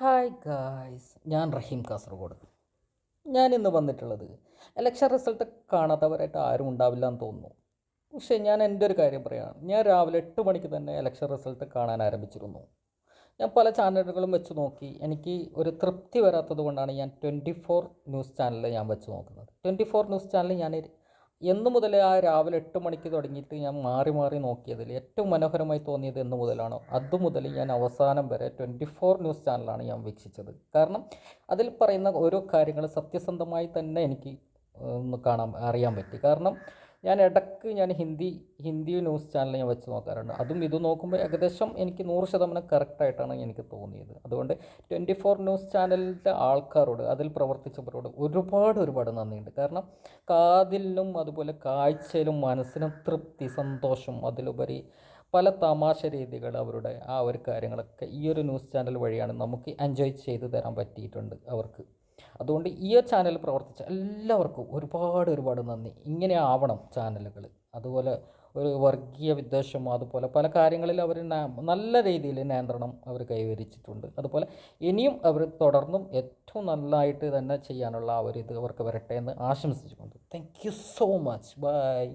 Hi guys, ഞാൻ റഹീം കാസർഗോഡ്. ഞാൻ ഇന്ന് വന്നിട്ടുള്ളത് ഇലക്ഷൻ റിസൾട്ട് കാണാത്തവരായിട്ട് ആരും ഉണ്ടാവില്ല എന്ന് തോന്നുന്നു. പക്ഷേ ഞാൻ എൻ്റെ ഒരു കാര്യം പറയാം. ഞാൻ രാവിലെ 8 മണിക്ക് തന്നെ ഇലക്ഷൻ റിസൾട്ട് കാണാൻ ആരംഭിച്ചിരുന്നു. ഞാൻ പല ചാനലുകളും വെച്ച് നോക്കി. എനിക്ക് ഒരു തൃപ്തി വരാത്തത് കൊണ്ടാണ് ഞാൻ 24 ന്യൂസ് ചാനൽ ഞാൻ വെച്ച് നോക്കുന്നത്. 24 ന്യൂസ് ചാനൽ ഞാൻ എന്ന് മുതൽ ആ രാവിലെ 8 മണിക്ക് തുടങ്ങിയിട്ട് ഞാൻ മാറി മാറി നോക്കിയതിൽ ഏറ്റവും മനോഹരമായി തോന്നിയത് എന്ന് മുതലാണോ അതുമുതൽ ഞാൻ അവസാനം വരെ 24 ന്യൂസ് ചാനലാണ് ഞാൻ വീക്ഷിച്ചത്. കാരണം അതിൽ പറയുന്ന ഓരോ കാര്യങ്ങൾ സത്യസന്ധമായി തന്നെ എനിക്ക് ഒന്ന് അറിയാൻ പറ്റി. കാരണം ഞാൻ ഇടയ്ക്ക് ഹിന്ദി ന്യൂസ് ചാനൽ ഞാൻ വെച്ച് നോക്കാറുണ്ട്. അതും ഇത് നോക്കുമ്പോൾ ഏകദേശം എനിക്ക് 100% കറക്റ്റായിട്ടാണ് എനിക്ക് തോന്നിയത്. അതുകൊണ്ട് 24 ന്യൂസ് ചാനലിൻ്റെ ആൾക്കാരോട്, അതിൽ പ്രവർത്തിച്ചവരോട് ഒരുപാട് നന്ദിയുണ്ട്. കാരണം കാതിലും അതുപോലെ കാഴ്ചയിലും മനസ്സിനും തൃപ്തി, സന്തോഷം, അതിലുപരി പല തമാശ രീതികൾ, അവരുടെ ആ ഒരു കാര്യങ്ങളൊക്കെ ഈ ഒരു ന്യൂസ് ചാനൽ വഴിയാണ് നമുക്ക് എൻജോയ് ചെയ്ത് തരാൻ പറ്റിയിട്ടുണ്ട് അവർക്ക്. അതുകൊണ്ട് ഈ ചാനൽ പ്രവർത്തിച്ച എല്ലാവർക്കും ഒരുപാട് നന്ദി. ഇങ്ങനെ ആവണം ചാനലുകൾ. അതുപോലെ ഒരു വർഗീയ വിദ്വേഷമോ അതുപോലെ പല കാര്യങ്ങളിൽ അവർ നല്ല രീതിയിൽ നിയന്ത്രണം അവർ കൈവരിച്ചിട്ടുണ്ട്. അതുപോലെ ഇനിയും അവർ തുടർന്നും ഏറ്റവും നല്ലതായിട്ട് തന്നെ ചെയ്യാനുള്ള ആ ഒരു ഇത് അവർക്ക് വരട്ടെ എന്ന് ആശംസിച്ചുകൊണ്ട് thank you so much. By.